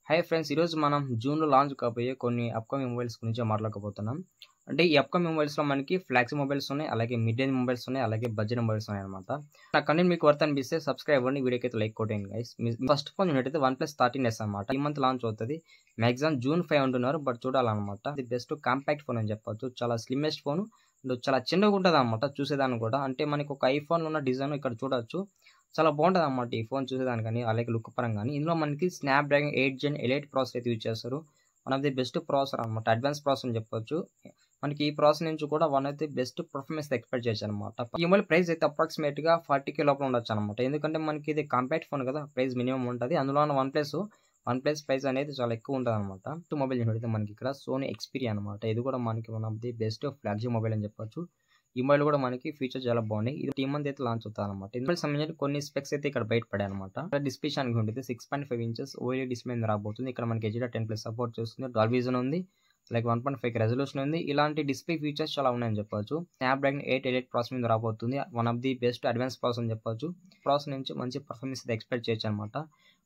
Hi friends, ఈరోజు మనం జూన్లో లాంచ్ కాబోయే కొన్ని అప్కమింగ్ మొబైల్స్ గురించి మాట్లాడుకోబోతున్నాం. అంటే ఈ అప్కమింగ్ మొబైల్స్లో మనకి ఫ్లాగ్షిప్ మొబైల్స్ ఉన్నాయి, అలాగే మిడ్ రేంజ్ మొబైల్స్ ఉన్నాయి, అలాగే బడ్జెట్ మొబైల్స్ ఉన్నాయి అనమాట. నా కంటెంట్ మీకు వర్త్ అనిపిస్తే సబ్స్క్రైబ్ అవ్వండి, వీడియోకి అయితే లైక్ కొట్టండి గైస్. ఫస్ట్ ఫోన్ ఉన్నట్టయితే OnePlus 13s అనమాట. ఈ మంత్ లాంచ్ అవుతుంది, మ్యాక్సిమం June 5 అంటున్నారు, బట్ చూడాలన్నమాట. ఇది బెస్ట్ కాంపాక్ట్ ఫోన్ అని చెప్పొచ్చు, చాలా స్లిమ్మెస్ట్ ఫోన్, చాలా చిన్నగా ఉంటుంది అనమాట చూసేదాన్ని కూడా. అంటే మనకి ఒక ఐఫోన్లో ఉన్న డిజైన్ ఇక్కడ చూడొచ్చు, చాలా బాగుంటుంది అన్నమాట ఈ ఫోన్ చూసేదానికి కానీ, అలాగే లుక్ పరంగా కానీ. ఇందులో మనకి స్నాప్డ్రాగన్ 8 Gen ఎలైట్ ప్రాసెసర్ అయితే యూజ్ చేస్తారు. One of the best processor అనమాట, అడ్వాన్స్ ప్రాసెసర్ అని చెప్పొచ్చు. మనకి ఈ ప్రాసెసర్ నుంచి కూడా one of the best performance expect చేయొచ్చు అనమాట. ఈ మొబైల్ ప్రైస్ అయితే అప్రాక్సిమేట్గా 40K లోపల ఉండొచ్చు అనమాట. ఎందుకంటే మనకి ఇది కాంపాక్ట్ ఫోన్ కదా, ప్రైస్ మినిమం ఉంటుంది. అందులో వన్ ప్లస్ ప్రైస్ అనేది చాలా ఎక్కువ ఉంటుంది అనమాట. మొబైల్ చూడితే మనకి ఇక్కడ సోనీ ఎక్స్పీరియా అనమాట. ఇది కూడా మనకి one of the best flagship mobile అని చెప్పొచ్చు. ఈ మొబైల్ కూడా మనకి ఫీచర్ చాలా బాగున్నాయి. ఇది ఈ మంత్ అయితే లాంచ్ అవుతుంది అనమాట. ఇందులో సంబంధించిన కొన్ని స్పెక్స్ అయితే ఇక్కడ బయటపడాయి అనమాట. డిస్ప్లే షానికి ఉంటుంది 6.5 inches OLED డిస్ప్లే రాబోతుంది. ఇక్కడ మనకి HDR10+ సపోర్ట్ చేస్తుంది, డాల్బీ విజన్ ఉంది, అలాగే 1.5K రెజల్యూషన్ ఉంది. ఇలాంటి డిస్ప్లే ఫీచర్స్ చాలా ఉన్నాయని చెప్పొచ్చు. స్నాప్డ్రాగన్ 8 ఎలైట్ ప్రాసెసర్ మీద రాబోతుంది. One of the best advance processor అని చెప్పొచ్చు. ప్రాసెసర్ నుంచి మంచి పర్ఫార్మెన్స్ అయితే ఎక్స్పెక్ట్ చేయొచ్చు అనమాట.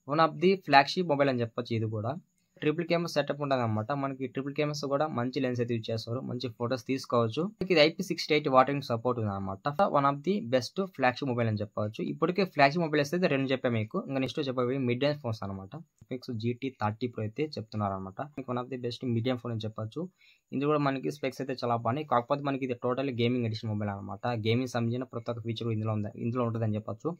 One of the flagship mobile అని చెప్పొచ్చు. ఇది కూడా ట్రిపుల్ కెమెరా సెటప్ ఉంటుంది అనమాట. మనకి ట్రిపుల్ కెమెరాస్ కూడా మంచి లెన్స్ అయితే యూజ్ చేస్తారు, మంచి ఫోటోస్ తీసుకోవచ్చు. ఇది IP68 వాటరింగ్ సపోర్ట్ ఉంది అనమాట. One of the best flagship mobile అని చెప్పవచ్చు. ఇప్పటికే ఫ్లాగ్షిప్ మొబైల్స్ అయితే రెండు చెప్పాను మీకు, ఇంకా నెక్స్ట్ చెప్పేవి మిడ్ రేంజ్ ఫోన్స్ అనమాట. GT30 Pro అయితే చెప్తున్నారు అనమాట. One of the best medium phone అని చెప్పొచ్చు. ఇందులో కూడా మనకి స్పెక్స్ అయితే చాలా బాగున్నాయి. కాకపోతే మనకి ఇది టోటల్ గేమింగ్ ఎడిషన్ మొబైల్ అనమాట. గేమింగ్ సంబంధించిన ప్రతి ఒక్క ఫీచర్ ఇందులో ఉంటుందని చెప్పొచ్చు.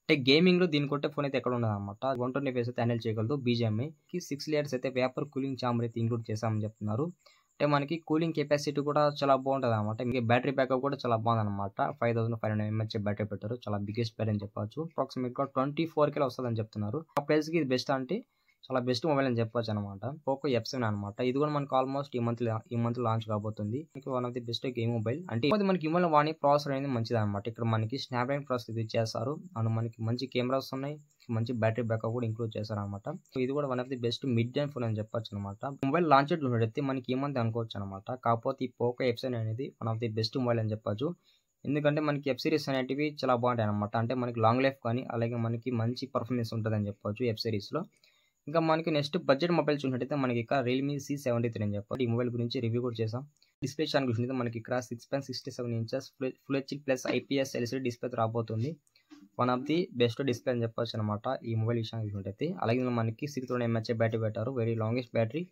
అంటే గేమింగ్ లో దీని కొట్టే ఫోన్ అయితే ఎక్కడ ఉండదు అనమాట. 120 FPS అయితే హ్యాండిల్ చేయగలదు. BGMI కి 6 layers అయితే వేపర్ కూలింగ్ చాంబర్ అయితే ఇంక్లూడ్ చేసామని చెప్తున్నారు. అంటే మనకి కూలింగ్ కెపాసిటీ కూడా చాలా బాగుంటుంది అనమాట. ఇంకా బ్యాటరీ బ్యాకప్ కూడా చాలా బాగుంది అనమాట. 5500 mAh బ్యాటరీ పెట్టారు, చాలా బిగ్గెస్ట్ బ్యాటరీ అని చెప్పొచ్చు. అప్రాక్సిమేట్ గా 24K వస్తుందని చెప్తున్నారు. ఆ ప్రైస్ కి ఇది బెస్ట్ అంటే చాలా బెస్ట్ మొబైల్ అని చెప్పొచ్చు అనమాట. పోకో F7 అనమాట. ఇది కూడా మనకి ఆల్మోస్ట్ ఈ మంత్ లాంచ్ కాబోతుంది. One of the best game mobile. అంటే మనకి ఇమోలో వాడే ప్రాసెసర్ అనేది మంచిది అనమాట. ఇక్కడ మనకి స్నాప్డ్రాగన్ ప్రాసెసర్ యూజ్ చేస్తారు, అండ్ మనకి మంచి కెమెరాస్ ఉన్నాయి, మంచి బ్యాటరీ బ్యాకప్ కూడా ఇంక్లూడ్ చేస్తారు అనమాట. ఇది కూడా one of the best mid range phone అని చెప్పొచ్చు అనమాట. మొబైల్ లాంచ్ అయితే మనకి ఈ మంత్ అనుకోవచ్చు అనమాట. కాకపోతే ఈ పోకో F7 అనేది one of the best mobile అని చెప్పొచ్చు. ఎందుకంటే మనకి F సిరీస్ అనేటివి చాలా బాగుంటాయి అనమాట. అంటే మనకి లాంగ్ లైఫ్ కానీ, అలాగే మనకి మంచి పర్ఫార్మెన్స్ ఉంటుంది అని చెప్పొచ్చు F సిరీస్లో. ఇంకా మనకి నెక్స్ట్ బడ్జెట్ మొబైల్ చూసినట్టయితే మనకి ఇక్కడ Realme C73 అని చెప్పాలి. ఈ మొబైల్ గురించి రివ్యూ కూడా చేసాం. డిస్ప్లే షాన్ గురించి మనకి ఇక్కడ 6.67 inches full HD plus IPS LCD display రాబోతుంది. One of the best display అని చెప్పొచ్చు అనమాట ఈ మొబైల్ విషయానికి చూసినట్టయితే. అలాగే మనకి 6000 mAh బ్యాటరీ పెట్టారు, వెరీ లాంగెస్ట్ బ్యాటరీ.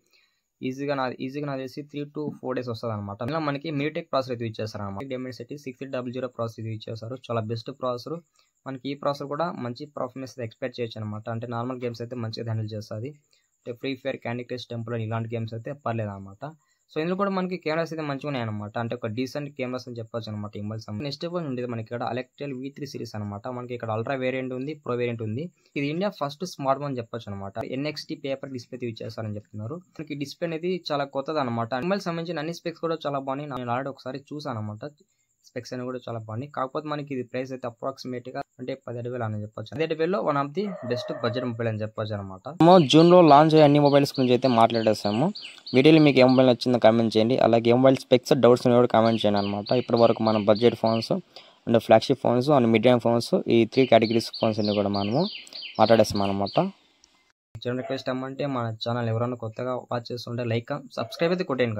ఈజీగా నాకు తెలిసి 3 to 4 days వస్తుంది అనమాట. అందులో మనకి మీటెక్ ప్రాసెసర్ అయితే యూజ్ చేస్తారు అనమాట. Dimensity 6300 ప్రాసెసర్ యూజ్ చేస్తారు, చాలా బెస్ట్ ప్రాసెసర్. మనకి ఈ ప్రాసెసర్ కూడా మంచి పర్ఫార్మెన్స్ ఎక్స్పెక్ట్ చేయొచ్చు అనమాట. అంటే నార్మల్ గేమ్స్ అయితే మంచిగా హ్యాండిల్ చేస్తుంది. అంటే free fire, candy crush, temple ఇలాంటి గేమ్స్ అయితే పర్లేదు అనమాట. సో ఇందులో కూడా మనకి కెమెరాస్ అయితే మంచిగా ఉన్నాయి అనమాట. అంటే ఒక డీసెంట్ కెమెరాస్ అని చెప్పొచ్చు అనమాట ఈ మొబైల్. నెక్స్ట్ ఉండేది మనకి ఇక్కడ Alcatel V3 సిరీస్ అనమాట. మనకి ఇక్కడ అల్ట్రా వేరియంట్ ఉంది, ప్రో వేరియంట్ ఉంది. ఇది ఇండియా ఫస్ట్ స్మార్ట్ ఫోన్ చెప్పొచ్చు అనమాట. NXT పేపర్ డిస్ప్లే యూజ్ చేస్తారని చెప్తున్నారు. మనకి డిస్ప్లే అనేది చాలా కొత్తది అనమాట. మొబైల్ సంబంధించిన అన్ని స్పెక్స్ కూడా చాలా బాగున్నాయి. నేను ఆల్రెడీ ఒకసారి చూసాను అనమాట. స్పెక్స్ అని కూడా చాలా బాగున్నాయి. కాకపోతే మనకి ఇది ప్రైస్ అయితే అప్రాక్సిమేట్ గా అంటే 17,000 అని చెప్పొచ్చు. 17,000 one of the best budget mobile అని చెప్పొచ్చు అనమాట. జూన్ లో లాంచ్ అయ్యే అన్ని మొబైల్స్ గురించి అయితే మాట్లాడేస్తాము. వీడియోలో మీకు ఏ మొబైల్ నచ్చిందో కామెంట్ చేయండి, అలాగే ఏ మొబైల్ స్పెక్స్ డౌట్స్ కూడా కామెంట్ చేయండి అనమాట. ఇప్పటి వరకు మనం budget phones and flagship phones and mid range phones, ఈ 3 కేటగిరీస్ ఫోన్స్ అన్ని కూడా మనము మాట్లాడేస్తాం అనమాట. చిన్న రిక్వెస్ట్ ఏమంటే మన ఛానల్ ఎవరైనా కొత్తగా వాచ్ చేస్తుంటే లైక్ సబ్స్క్రైబ్ అయితే కొట్టేయండి.